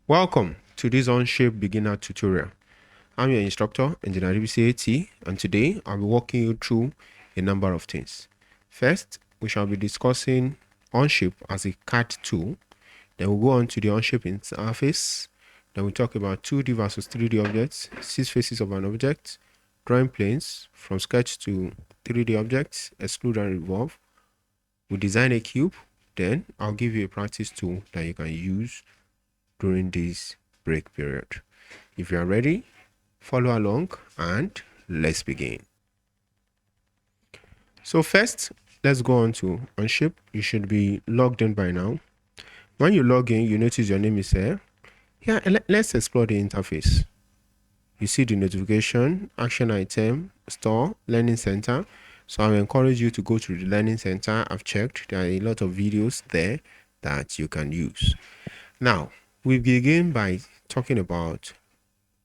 Welcome to this Onshape beginner tutorial. I'm your instructor, Engineer DBCAT, and today I'll be walking you through a number of things. First, we shall be discussing Onshape as a CAD tool. Then we'll go on to the Onshape interface. Then we'll talk about 2D versus 3D objects, 6 faces of an object, drawing planes from sketch to 3D objects, extrude and revolve. We'll design a cube. Then I'll give you a practice tool that you can use during this break period. If you are ready, follow along and let's begin. So first, let's go on to Onshape. You should be logged in by now. When you log in, you notice your name is here. Here, let's explore the interface. You see the notification, action item, store, learning center. So I encourage you to go to the learning center. I've checked. There are a lot of videos there that you can use. Now, we begin by talking about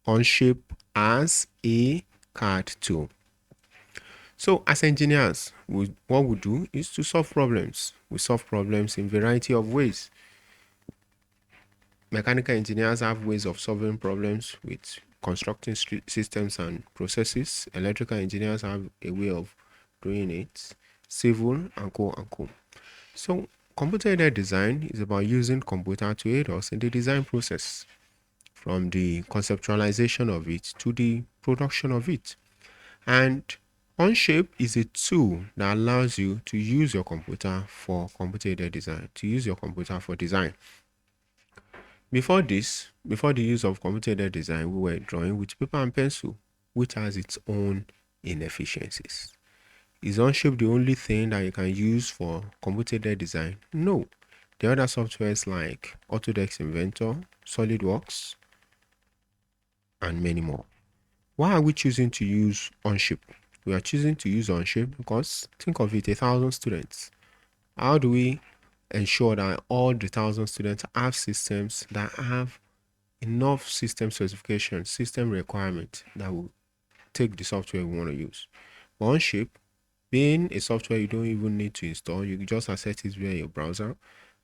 Onshape as a CAD tool. So as engineers, what we do is to solve problems. We solve problems in a variety of ways. Mechanical engineers have ways of solving problems with constructing systems and processes. Electrical engineers have a way of doing it. Civil and co. So computer-aided design is about using computer to aid us in the design process, from the conceptualization of it to the production of it. And Onshape is a tool that allows you to use your computer for computer-aided design, to use your computer for design. Before the use of computer-aided design, we were drawing with paper and pencil, which has its own inefficiencies. Is Onshape the only thing that you can use for computer-aided design? No. The other softwares like Autodesk Inventor, SolidWorks, and many more. Why are we choosing to use Onshape? We are choosing to use Onshape because, think of it, 1,000 students. How do we ensure that all the 1,000 students have systems that have enough system specifications, system requirements that will take the software we want to use? Onshape, being a software you don't even need to install, you just access it via your browser,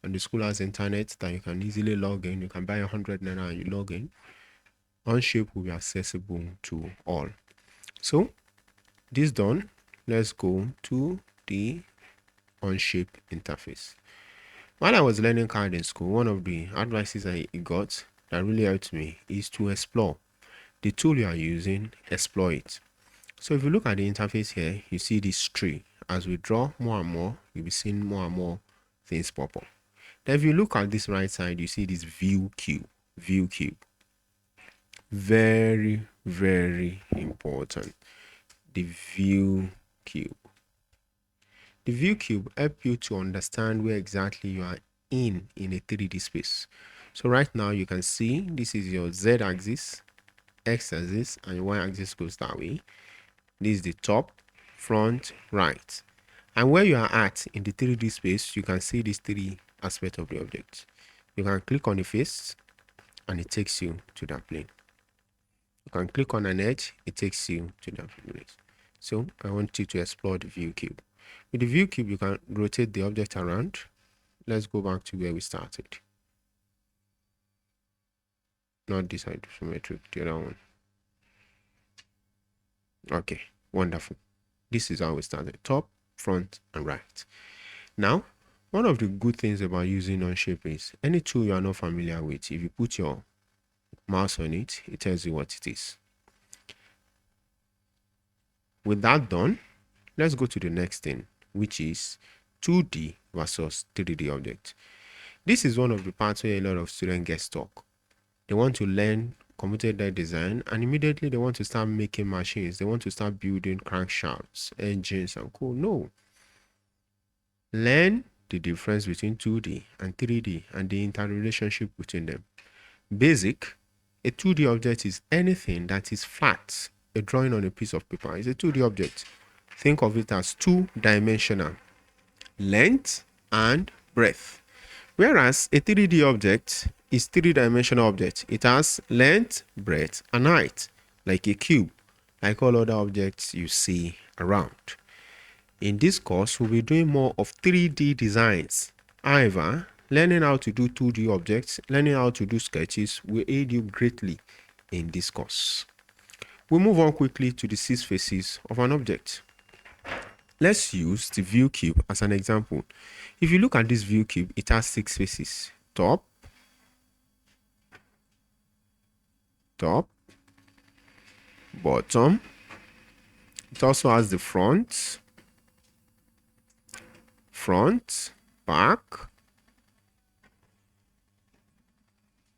and the school has internet that you can easily log in. You can buy 100 naira and you log in. Onshape will be accessible to all. So this done, let's go to the Onshape interface. While I was learning CAD in school, one of the advices I got that really helped me is to explore the tool you are using, explore it. So if you look at the interface here, you see this tree. As we draw more and more, you'll be seeing more and more things pop up. Then if you look at this right side, you see this view cube. Very, very important. The view cube. The view cube helps you to understand where exactly you are in a 3D space. So right now you can see this is your Z-axis, X-axis, and your Y-axis goes that way. This is the top, front, right. And where you are at in the 3D space, you can see these 3 aspects of the object. You can click on the face and it takes you to that plane. You can click on an edge, it takes you to that place. So I want you to explore the view cube. With the view cube, you can rotate the object around. Let's go back to where we started. Not this isometric, the other one. Okay, wonderful. This is how we started: top, front, and right. Now, one of the good things about using Onshape is any tool you are not familiar with, if you put your mouse on it, it tells you what it is. With that done, let's go to the next thing, which is 2D versus 3D object. This is one of the parts where a lot of students get stuck. They want to learn computer-aided design and immediately they want to start making machines. They want to start building crankshafts, engines, and cool. No. Learn the difference between 2D and 3D and the interrelationship between them. Basic: a 2D object is anything that is flat. A drawing on a piece of paper is a 2D object. Think of it as 2-dimensional, length and breadth. Whereas a 3D object is 3-dimensional object. It has length, breadth, and height, like a cube, like all other objects you see around. In this course, we'll be doing more of 3D designs. However, Learning how to do 2D objects, learning how to do sketches will aid you greatly in this course. We'll move on quickly to the 6 faces of an object. Let's use the view cube as an example. If you look at this view cube, it has 6 faces. Top, bottom. It also has the front, back,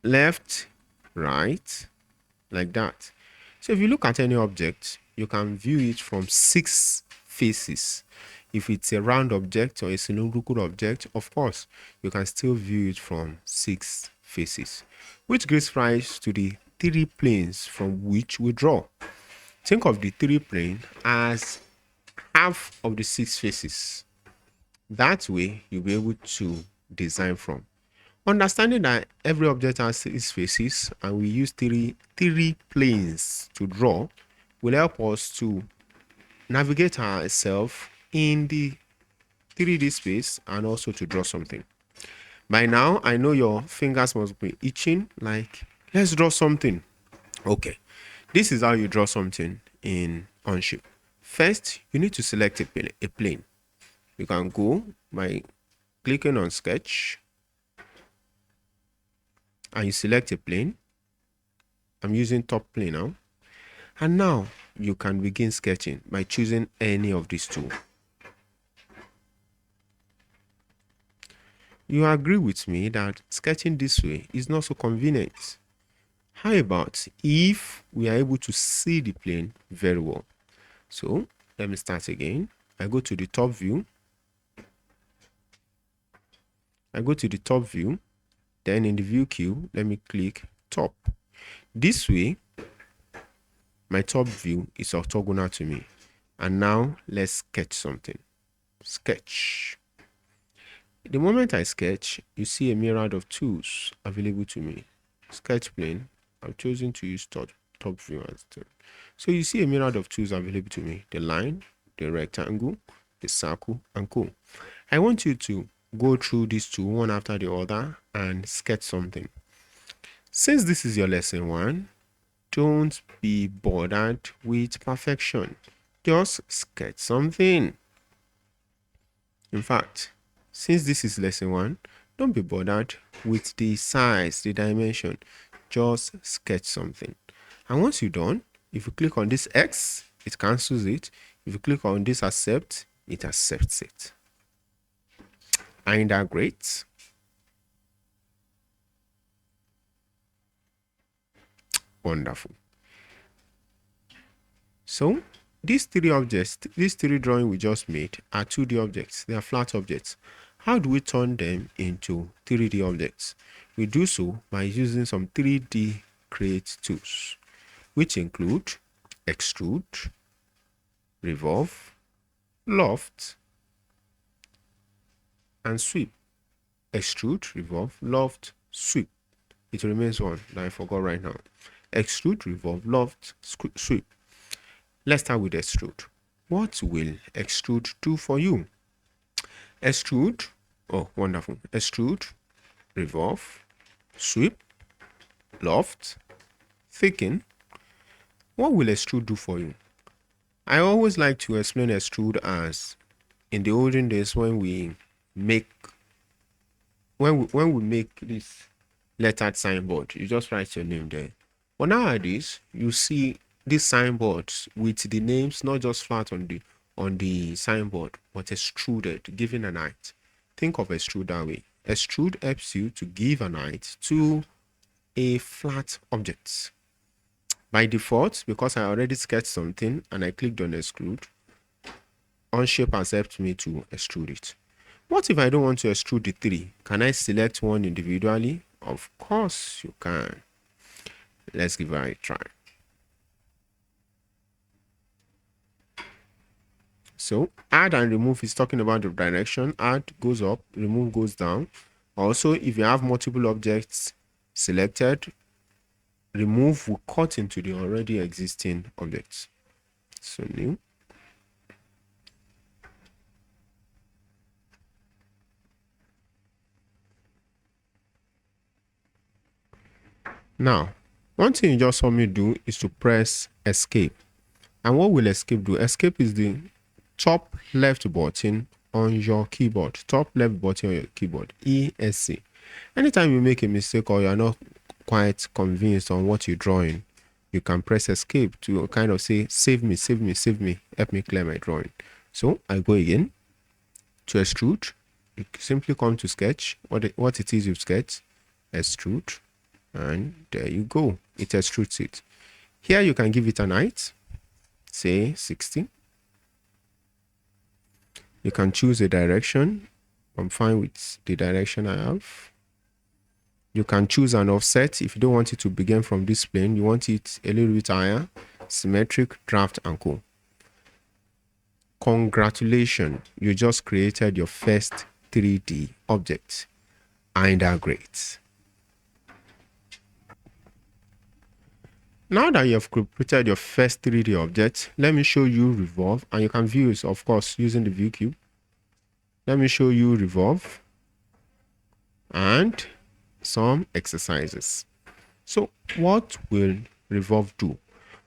left, right, like that. So if you look at any object, you can view it from 6 faces. If it's a round object or a cylindrical object, of course, you can still view it from 6 faces, which gives rise to the 3 planes from which we draw. Think of the 3 plane as half of the 6 faces. That way, you'll be able to design from. Understanding that every object has 6 faces and we use three planes to draw will help us to navigate ourselves in the 3D space and also to draw something. By now, I know your fingers must be itching, like, let's draw something. Okay, this is how you draw something in Onshape. First, you need to select a plane. You can go by clicking on sketch and you select a plane. I'm using top plane now. And now you can begin sketching by choosing any of these two. You agree with me that sketching this way is not so convenient. How about if we are able to see the plane very well? So let me start again. I go to the top view. Then in the view queue, let me click top. This way, my top view is orthogonal to me. And now let's sketch something. Sketch. The moment I sketch, you see a myriad of tools available to me. Sketch plane. I've chosen to use top view as the. So you see a myriad of tools available to me. The line, the rectangle, the circle, and co. I want you to go through these two one after the other and sketch something. Since this is your lesson 1, don't be bothered with perfection. Just sketch something. In fact, since this is lesson 1, don't be bothered with the size, the dimension. Just sketch something. And once you're done, if you click on this X, it cancels it. If you click on this accept, it accepts it. Ain't that great? Wonderful. So these 3 objects, these 3 drawings we just made are 2D objects. They are flat objects. How do we turn them into 3D objects? We do so by using some 3D create tools, which include extrude, revolve, loft, and sweep. Extrude, revolve, loft, sweep. It remains one that I forgot right now. Extrude, revolve, loft, sweep. Let's start with extrude. What will extrude do for you? Extrude, oh, wonderful. Extrude, revolve, sweep, loft, thicken. What will extrude do for you? I always like to explain extrude as in the olden days when we make this lettered signboard, you just write your name there. But nowadays, you see these signboards with the names not just flat on the signboard, but extruded, giving an height. Think of extrude that way. Extrude helps you to give an height to a flat object. By default, because I already sketched something and I clicked on extrude, Onshape has helped me to extrude it. What if I don't want to extrude the 3? Can I select one individually? Of course you can. Let's give it a try. So add and remove is talking about the direction. Add goes up, remove goes down. Also, if you have multiple objects selected, remove will cut into the already existing objects. So new. Now, one thing you just saw me do is to press escape. And what will escape do? Escape is the top left button on your keyboard. Top left button on your keyboard. ESC. Anytime you make a mistake or you're not quite convinced on what you're drawing, you can press escape to kind of say, save me, save me, save me, help me clear my drawing. So I go again to extrude. You simply come to sketch, what it is you've sketched, extrude, and there you go. It extrudes it. Here you can give it an height, say 60. You can choose a direction. I'm fine with the direction I have. You can choose an offset if you don't want it to begin from this plane. You want it a little bit higher, symmetric, draft, and co. Congratulations, you just created your first 3D object. Ain't that great? Now that you have created your first 3D object, let me show you revolve, and you can view it, of course, using the view cube. Let me show you revolve and some exercises. So what will revolve do?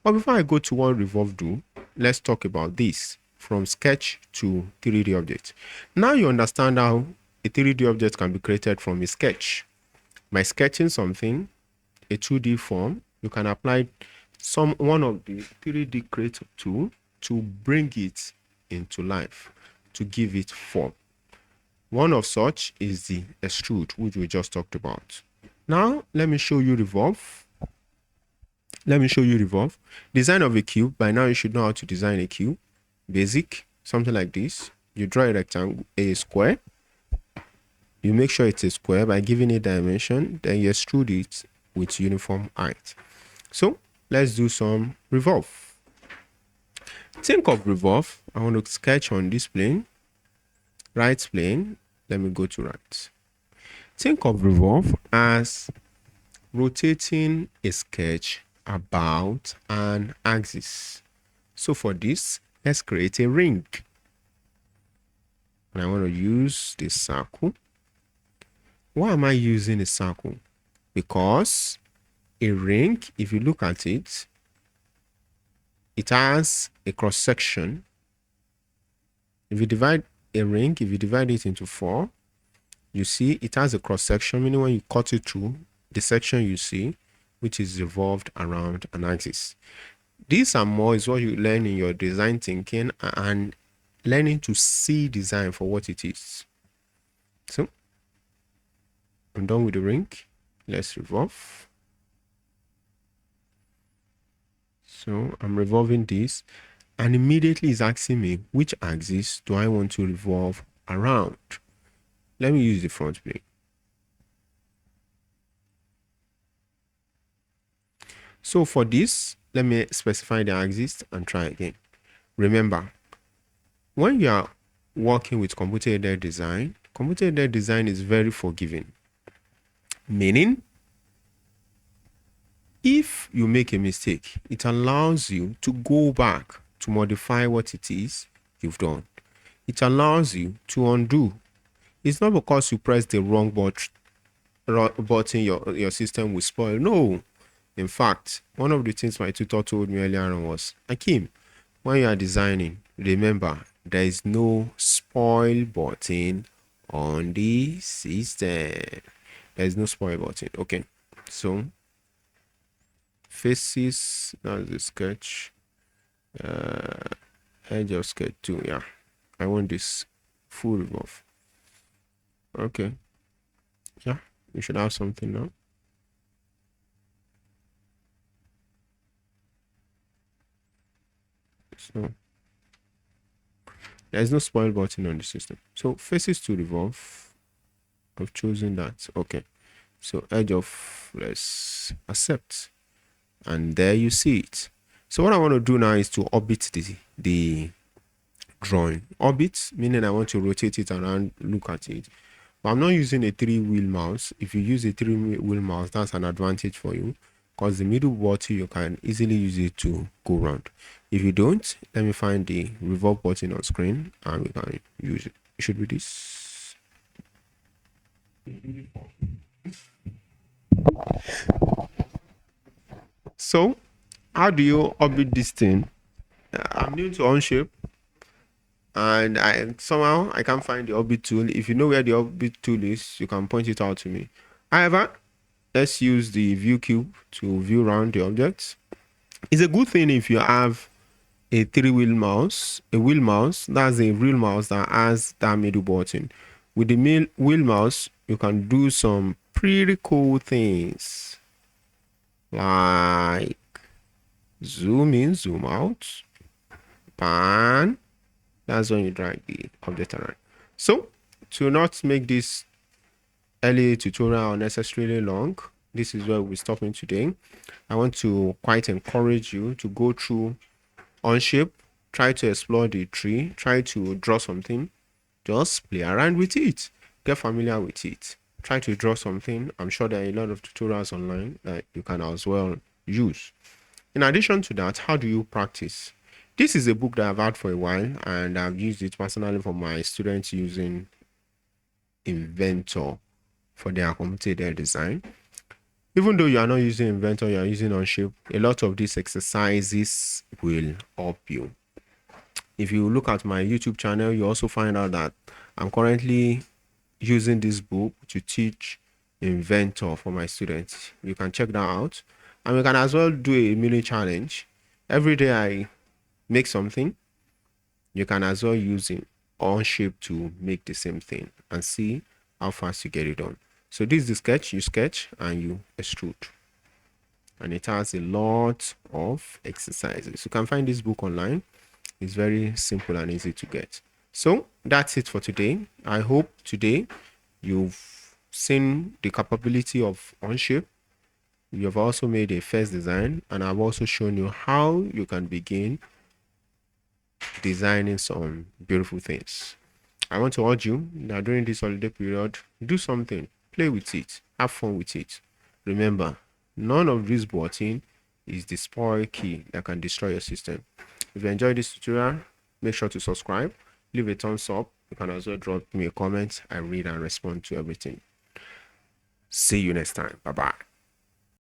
But before I go to what revolve do, let's talk about this from sketch to 3D object. Now you understand how a 3D object can be created from a sketch. By sketching something, a 2D form, you can apply one of the 3D create tool to bring it into life, to give it form. One of such is the extrude, which we just talked about. Now, let me show you revolve. Let me show you revolve. Design of a cube. By now, you should know how to design a cube. Basic, something like this. You draw a rectangle, a square. You make sure it's a square by giving it dimension. Then you extrude it with uniform height. So, let's do some revolve. Think of revolve. I want to sketch on this plane. Right plane. Let me go to right. Think of revolve as rotating a sketch about an axis. So for this, let's create a ring. And I want to use this circle. Why am I using a circle? Because a ring, if you look at it, it has a cross section. If you divide a ring, if you divide it into 4, you see it has a cross section, meaning when you cut it through, the section you see, which is revolved around an axis. This and more is what you learn in your design thinking and learning to see design for what it is. So I'm done with the ring. Let's revolve. So I'm revolving this, and immediately it's asking me which axis do I want to revolve around. Let me use the front plane. So for this, let me specify the axis and try again. Remember, when you are working with computer-aided design is very forgiving. Meaning, if you make a mistake, it allows you to go back to modify what it is you've done. It allows you to undo. It's not because you press the wrong button your system will spoil. No. In fact, one of the things my tutor told me earlier on was, Akim, when you are designing, remember, there is no spoil button on the system. There is no spoil button. Okay. So, faces, that's the sketch. Edge of sketch 2. Yeah. I want this full revolve. Okay. Yeah. We should have something now. So there's no spoil button on the system. So faces to revolve. I've chosen that. Okay. So edge of, let's accept. And there you see it. So what I want to do now is to orbit the drawing. Orbit, meaning I want to rotate it around, look at it. But I'm not using a 3-wheel mouse. If you use a 3-wheel mouse, that's an advantage for you, because the middle button, you can easily use it to go around. If you don't, let me find the revolve button on screen and we can use it. It should be this. So how do you orbit this thing? I'm new to Onshape, and I can't find the orbit tool. If you know where the orbit tool is, you can point it out to me. However, let's use the view cube to view around the objects. It's a good thing if you have a three-wheel mouse, a wheel mouse. That's a real mouse that has that middle button. With the wheel mouse, you can do some pretty cool things like zoom in, zoom out, pan. That's when you drag the object around. So to not make this early tutorial unnecessarily long, this is where we're stopping today. I want to quite encourage you to go through Onshape, try to explore the tree, try to draw something, just play around with it, get familiar with it, try to draw something. I'm sure there are a lot of tutorials online that you can as well use. In addition to that, how do you practice? This is a book that I've had for a while, and I've used it personally for my students using Inventor for their computer design. Even though you are not using Inventor, you are using Onshape, a lot of these exercises will help you. If you look at my YouTube channel, you also find out that I'm currently using this book to teach Inventor for my students. You can check that out. And we can as well do a mini challenge. Every day I make something, you can as well use it Onshape to make the same thing and see how fast you get it done. So this is the sketch. You sketch and you extrude. And it has a lot of exercises. You can find this book online. It's very simple and easy to get. So that's it for today. I hope today you've seen the capability of Onshape. You've also made a first design, and I've also shown you how you can begin designing some beautiful things. I want to urge you that during this holiday period, do something, play with it, have fun with it. Remember, none of this button is the spoil key that can destroy your system. If you enjoyed this tutorial, make sure to subscribe, leave a thumbs up. You can also drop me a comment. I read and respond to everything. See you next time. Bye bye.